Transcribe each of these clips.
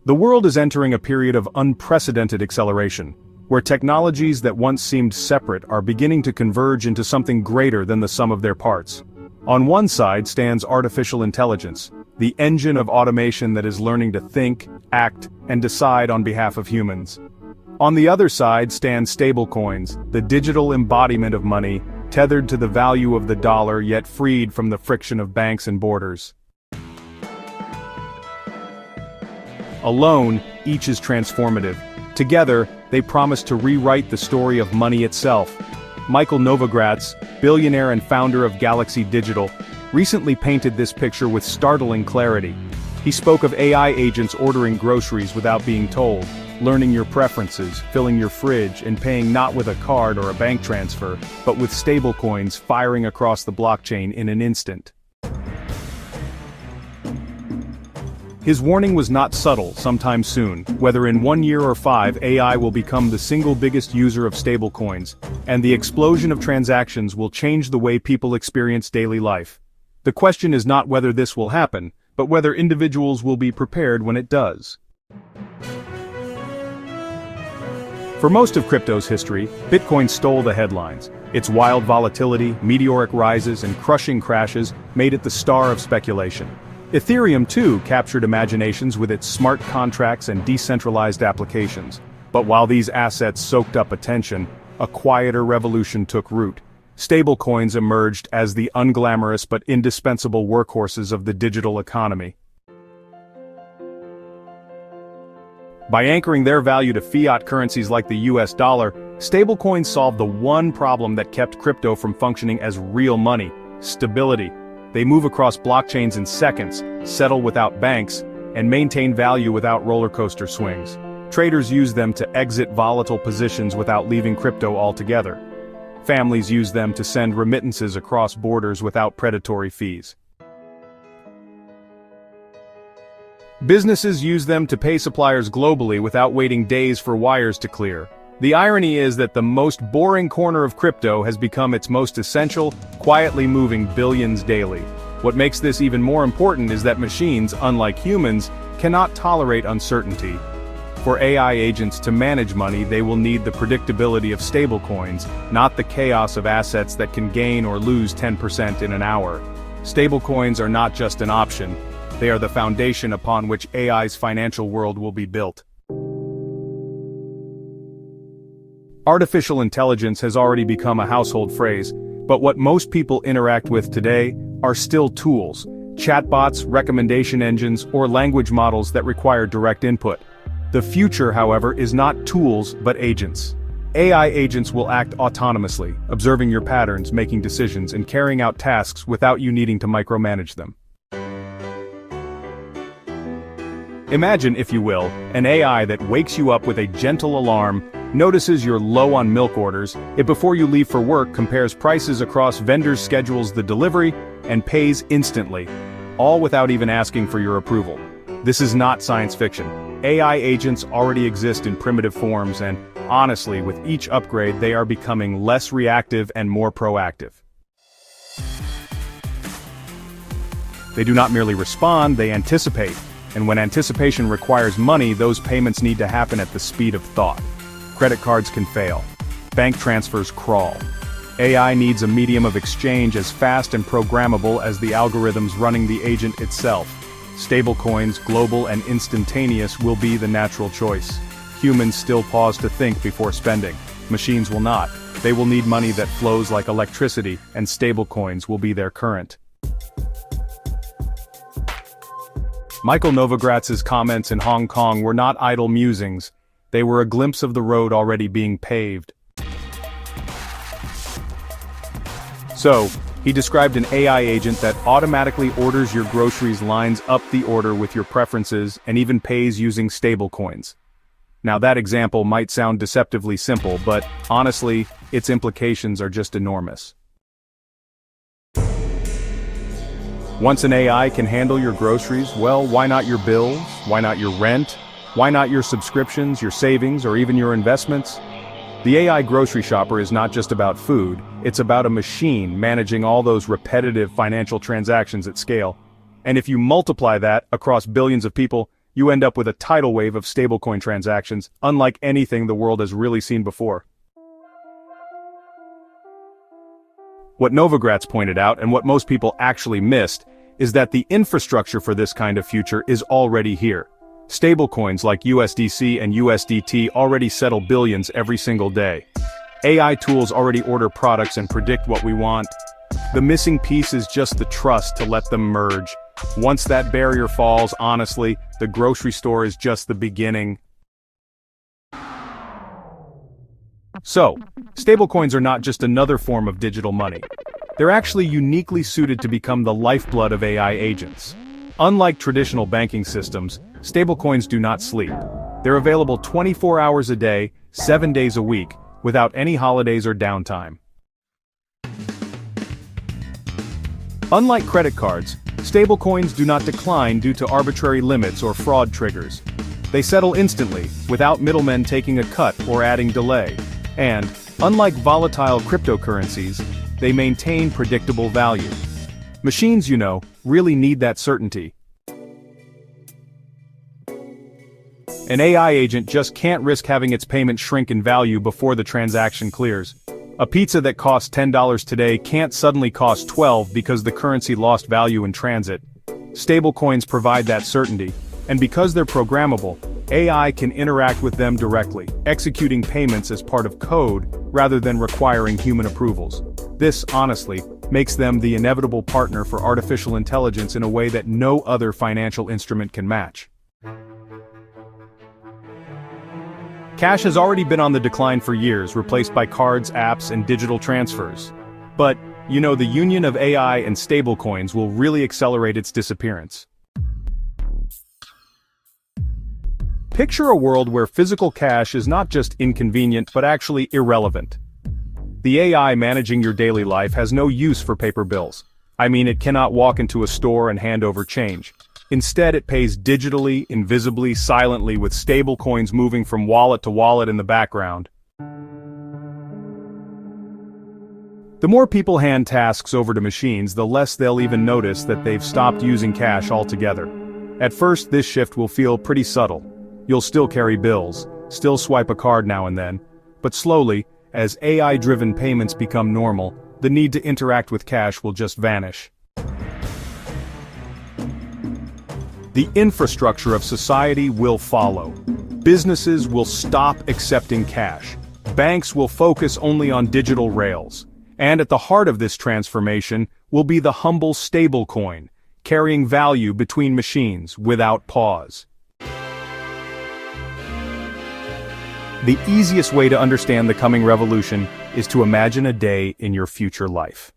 The world is entering a period of unprecedented acceleration, where technologies that once seemed separate are beginning to converge into something greater than the sum of their parts. On one side stands artificial intelligence, the engine of automation that is learning to think, act, and decide on behalf of humans. On the other side stand stablecoins, the digital embodiment of money, tethered to the value of the dollar yet freed from the friction of banks and borders. Alone, each is transformative. Together, they promise to rewrite the story of money itself. Michael Novogratz, billionaire and founder of Galaxy Digital, recently painted this picture with startling clarity. He spoke of AI agents ordering groceries without being told, learning your preferences, filling your fridge, and paying not with a card or a bank transfer, but with stablecoins firing across the blockchain in an instant. His warning was not subtle. Sometime soon, whether in 1 year or 5, AI will become the single biggest user of stablecoins, and the explosion of transactions will change the way people experience daily life. The question is not whether this will happen, but whether individuals will be prepared when it does. For most of crypto's history, Bitcoin stole the headlines. Its wild volatility, meteoric rises, and crushing crashes made it the star of speculation. Ethereum too captured imaginations with its smart contracts and decentralized applications. But while these assets soaked up attention, a quieter revolution took root. Stablecoins emerged as the unglamorous but indispensable workhorses of the digital economy. By anchoring their value to fiat currencies like the US dollar, stablecoins solved the one problem that kept crypto from functioning as real money: stability. They move across blockchains in seconds, settle without banks, and maintain value without roller coaster swings. Traders use them to exit volatile positions without leaving crypto altogether. Families use them to send remittances across borders without predatory fees. Businesses use them to pay suppliers globally without waiting days for wires to clear. The irony is that the most boring corner of crypto has become its most essential, quietly moving billions daily. What makes this even more important is that machines, unlike humans, cannot tolerate uncertainty. For AI agents to manage money, they will need the predictability of stablecoins, not the chaos of assets that can gain or lose 10% in an hour. Stablecoins are not just an option, they are the foundation upon which AI's financial world will be built. Artificial intelligence has already become a household phrase, but what most people interact with today are still tools, chatbots, recommendation engines, or language models that require direct input. The future, however, is not tools but agents. AI agents will act autonomously, observing your patterns, making decisions, and carrying out tasks without you needing to micromanage them. Imagine, if you will, an AI that wakes you up with a gentle alarm, notices you're low on milk orders, it before you leave for work compares prices across vendors, schedules the delivery, and pays instantly, all without even asking for your approval. This is not science fiction. AI agents already exist in primitive forms and, honestly, with each upgrade they are becoming less reactive and more proactive. They do not merely respond, they anticipate. And when anticipation requires money, those payments need to happen at the speed of thought. Credit cards can fail. Bank transfers crawl. AI needs a medium of exchange as fast and programmable as the algorithms running the agent itself. Stablecoins, global and instantaneous, will be the natural choice. Humans still pause to think before spending. Machines will not. They will need money that flows like electricity, and stablecoins will be their current. Michael Novogratz's comments in Hong Kong were not idle musings. They were a glimpse of the road already being paved. So, he described an AI agent that automatically orders your groceries, lines up the order with your preferences, and even pays using stablecoins. Now that example might sound deceptively simple, but honestly, its implications are just enormous. Once an AI can handle your groceries, well, why not your bills? Why not your rent? Why not your subscriptions, your savings, or even your investments? The AI grocery shopper is not just about food, it's about a machine managing all those repetitive financial transactions at scale. And if you multiply that across billions of people, you end up with a tidal wave of stablecoin transactions, unlike anything the world has really seen before. What Novogratz pointed out, and what most people actually missed, is that the infrastructure for this kind of future is already here. Stablecoins like USDC and USDT already settle billions every single day. AI tools already order products and predict what we want. The missing piece is just the trust to let them merge. Once that barrier falls, honestly, the grocery store is just the beginning. So, stablecoins are not just another form of digital money. They're actually uniquely suited to become the lifeblood of AI agents. Unlike traditional banking systems, stablecoins do not sleep. They're available 24 hours a day, 7 days a week, without any holidays or downtime. Unlike credit cards, stablecoins do not decline due to arbitrary limits or fraud triggers. They settle instantly, without middlemen taking a cut or adding delay. And, unlike volatile cryptocurrencies, they maintain predictable value. Machines, really need that certainty. An AI agent just can't risk having its payment shrink in value before the transaction clears. A pizza that costs $10 today can't suddenly cost $12 because the currency lost value in transit. Stablecoins provide that certainty, and because they're programmable, AI can interact with them directly, executing payments as part of code rather than requiring human approvals. This, honestly, makes them the inevitable partner for artificial intelligence in a way that no other financial instrument can match. Cash has already been on the decline for years, replaced by cards, apps, and digital transfers. But, the union of AI and stablecoins will really accelerate its disappearance. Picture a world where physical cash is not just inconvenient but actually irrelevant. The AI managing your daily life has no use for paper bills. It cannot walk into a store and hand over change. Instead, it pays digitally, invisibly, silently, with stablecoins moving from wallet to wallet in the background. The more people hand tasks over to machines, the less they'll even notice that they've stopped using cash altogether. At first, this shift will feel pretty subtle. You'll still carry bills, still swipe a card now and then, but slowly, as AI-driven payments become normal, the need to interact with cash will just vanish. The infrastructure of society will follow. Businesses will stop accepting cash. Banks will focus only on digital rails. And at the heart of this transformation will be the humble stablecoin, carrying value between machines without pause. The easiest way to understand the coming revolution is to imagine a day in your future life.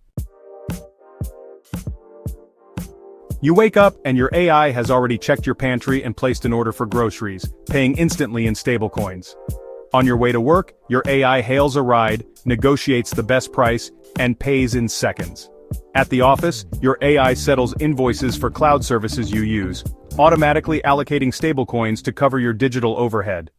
You wake up and your AI has already checked your pantry and placed an order for groceries, paying instantly in stablecoins. On your way to work, your AI hails a ride, negotiates the best price, and pays in seconds. At the office, your AI settles invoices for cloud services you use, automatically allocating stablecoins to cover your digital overhead.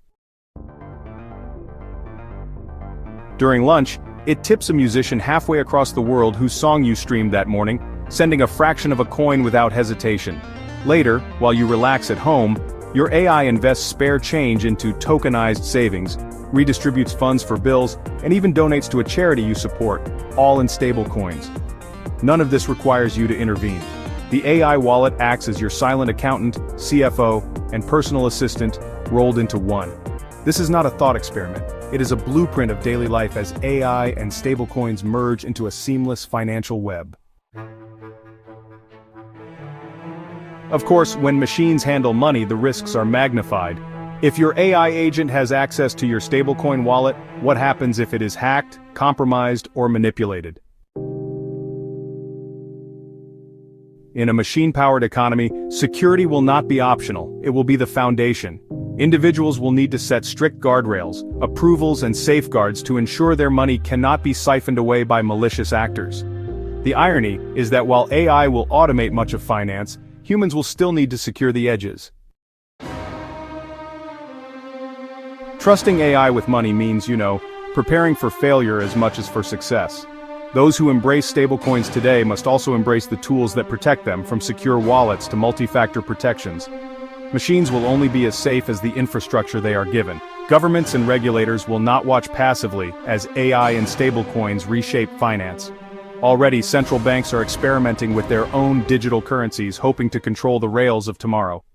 During lunch, it tips a musician halfway across the world whose song you streamed that morning, sending a fraction of a coin without hesitation. Later, while you relax at home, your AI invests spare change into tokenized savings, redistributes funds for bills, and even donates to a charity you support, all in stablecoins. None of this requires you to intervene. The AI wallet acts as your silent accountant, CFO, and personal assistant, rolled into one. This is not a thought experiment. It is a blueprint of daily life as AI and stablecoins merge into a seamless financial web. Of course, when machines handle money, the risks are magnified. If your AI agent has access to your stablecoin wallet, what happens if it is hacked, compromised, or manipulated? In a machine-powered economy, security will not be optional, it will be the foundation. Individuals will need to set strict guardrails, approvals, and safeguards to ensure their money cannot be siphoned away by malicious actors. The irony is that while AI will automate much of finance, humans will still need to secure the edges. Trusting AI with money means, preparing for failure as much as for success. Those who embrace stablecoins today must also embrace the tools that protect them, from secure wallets to multi-factor protections. Machines will only be as safe as the infrastructure they are given. Governments and regulators will not watch passively as AI and stablecoins reshape finance. Already, central banks are experimenting with their own digital currencies, hoping to control the rails of tomorrow.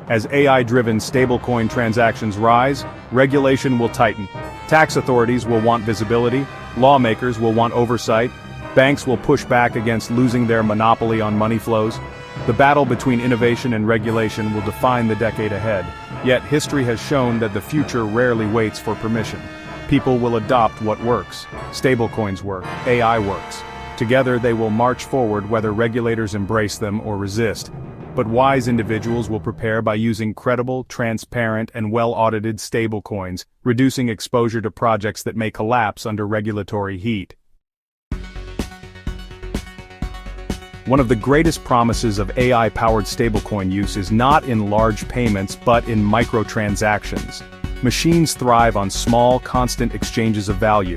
As AI-driven stablecoin transactions rise, regulation will tighten. Tax authorities will want visibility, lawmakers will want oversight, banks will push back against losing their monopoly on money flows. The battle between innovation and regulation will define the decade ahead. Yet history has shown that the future rarely waits for permission. People will adopt what works. Stablecoins work, AI works. Together they will march forward whether regulators embrace them or resist. But wise individuals will prepare by using credible, transparent, and well-audited stablecoins, reducing exposure to projects that may collapse under regulatory heat. One of the greatest promises of AI-powered stablecoin use is not in large payments but in microtransactions. Machines thrive on small, constant exchanges of value.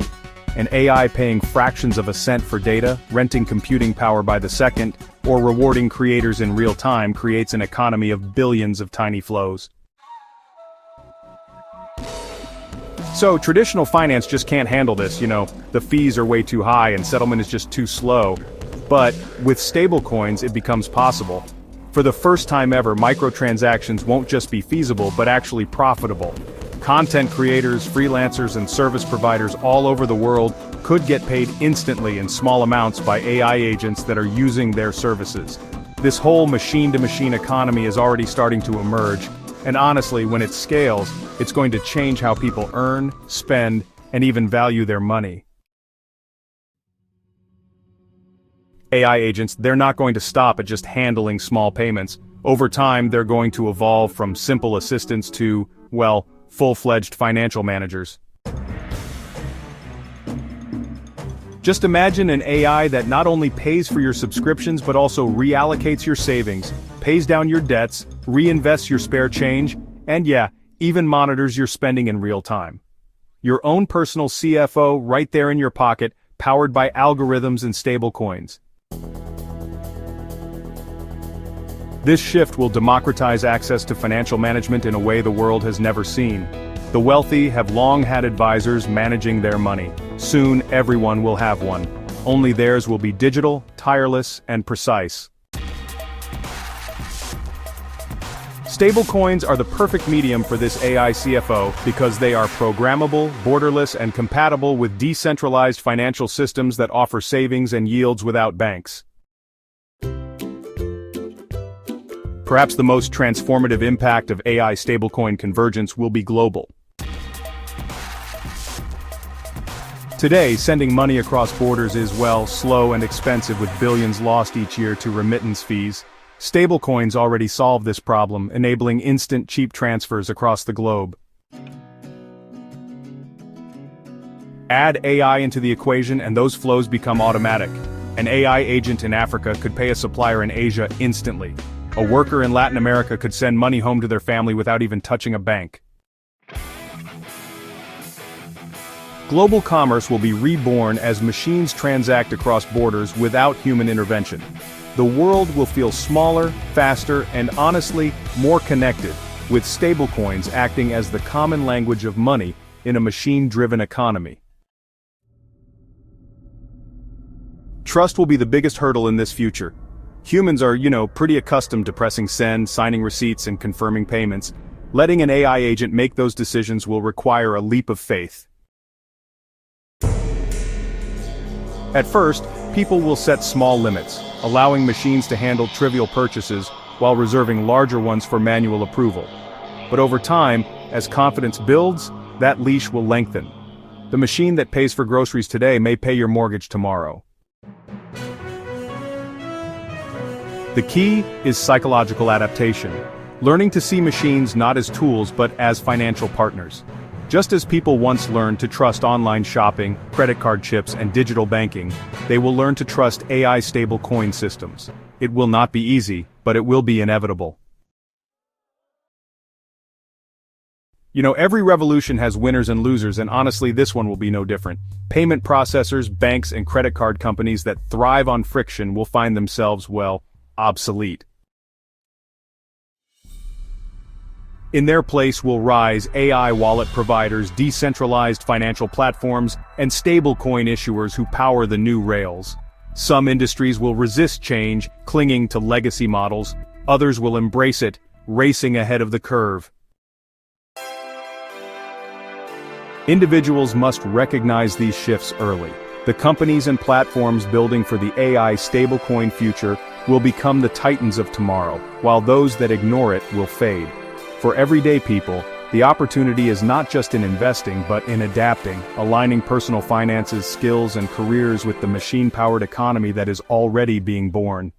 An AI paying fractions of a cent for data, renting computing power by the second, or rewarding creators in real time creates an economy of billions of tiny flows. So traditional finance just can't handle this, the fees are way too high and settlement is just too slow. But with stablecoins it becomes possible. For the first time ever, microtransactions won't just be feasible but actually profitable. Content creators, freelancers, and service providers all over the world could get paid instantly in small amounts by AI agents that are using their services. This whole machine-to-machine economy is already starting to emerge, and honestly, when it scales, it's going to change how people earn, spend, and even value their money. AI agents, they're not going to stop at just handling small payments. Over time, they're going to evolve from simple assistants to, full-fledged financial managers. Just imagine an AI that not only pays for your subscriptions but also reallocates your savings, pays down your debts, reinvests your spare change, and even monitors your spending in real time. Your own personal CFO right there in your pocket, powered by algorithms and stablecoins. This shift will democratize access to financial management in a way the world has never seen. The wealthy have long had advisors managing their money. Soon, everyone will have one. Only theirs will be digital, tireless, and precise. Stablecoins are the perfect medium for this AI CFO because they are programmable, borderless, and compatible with decentralized financial systems that offer savings and yields without banks. Perhaps the most transformative impact of AI stablecoin convergence will be global. Today, sending money across borders is, slow and expensive with billions lost each year to remittance fees. Stablecoins already solve this problem, enabling instant, cheap transfers across the globe. Add AI into the equation and those flows become automatic. An AI agent in Africa could pay a supplier in Asia instantly. A worker in Latin America could send money home to their family without even touching a bank. Global commerce will be reborn as machines transact across borders without human intervention. The world will feel smaller, faster, and honestly, more connected, with stablecoins acting as the common language of money in a machine-driven economy. Trust will be the biggest hurdle in this future. Humans are, pretty accustomed to pressing send, signing receipts, and confirming payments. Letting an AI agent make those decisions will require a leap of faith. At first, people will set small limits, allowing machines to handle trivial purchases while reserving larger ones for manual approval. But over time, as confidence builds, that leash will lengthen. The machine that pays for groceries today may pay your mortgage tomorrow. The key is psychological adaptation, learning to see machines not as tools but as financial partners. Just as people once learned to trust online shopping, credit card chips, and digital banking, they will learn to trust AI stablecoin systems. It will not be easy, but it will be inevitable. Every revolution has winners and losers, and honestly this one will be no different. Payment processors, banks, and credit card companies that thrive on friction will find themselves, obsolete. In their place will rise AI wallet providers, decentralized financial platforms, and stablecoin issuers who power the new rails. Some industries will resist change, clinging to legacy models. Others will embrace it, racing ahead of the curve. Individuals must recognize these shifts early. The companies and platforms building for the AI stablecoin future will become the titans of tomorrow, while those that ignore it will fade. For everyday people, the opportunity is not just in investing but in adapting, aligning personal finances, skills, and careers with the machine-powered economy that is already being born.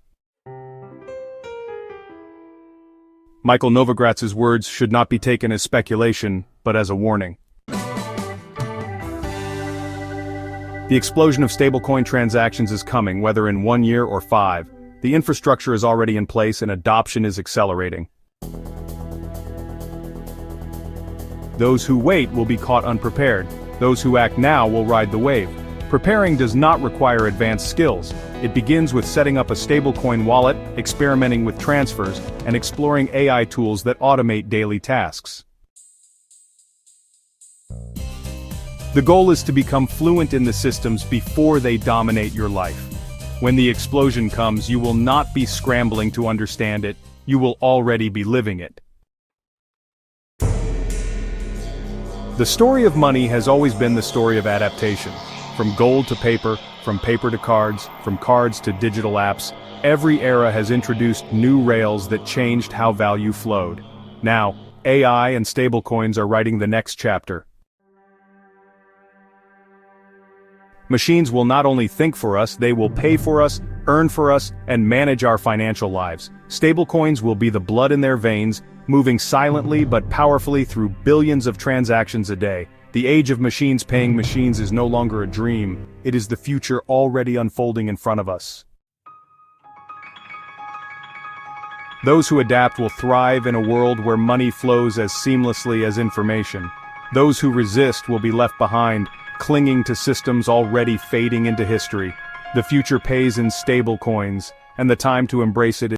Michael Novogratz's words should not be taken as speculation, but as a warning. The explosion of stablecoin transactions is coming, whether in 1 year or 5. The infrastructure is already in place and adoption is accelerating. Those who wait will be caught unprepared. Those who act now will ride the wave. Preparing does not require advanced skills. It begins with setting up a stablecoin wallet, experimenting with transfers, and exploring AI tools that automate daily tasks. The goal is to become fluent in the systems before they dominate your life. When the explosion comes, you will not be scrambling to understand it, you will already be living it. The story of money has always been the story of adaptation. From gold to paper, from paper to cards, from cards to digital apps, every era has introduced new rails that changed how value flowed. Now, AI and stablecoins are writing the next chapter. Machines will not only think for us, they will pay for us, earn for us, and manage our financial lives. Stablecoins will be the blood in their veins, moving silently but powerfully through billions of transactions a day. The age of machines paying machines is no longer a dream, it is the future already unfolding in front of us. Those who adapt will thrive in a world where money flows as seamlessly as information. Those who resist will be left behind, clinging to systems already fading into history. The future pays in stable coins, and the time to embrace it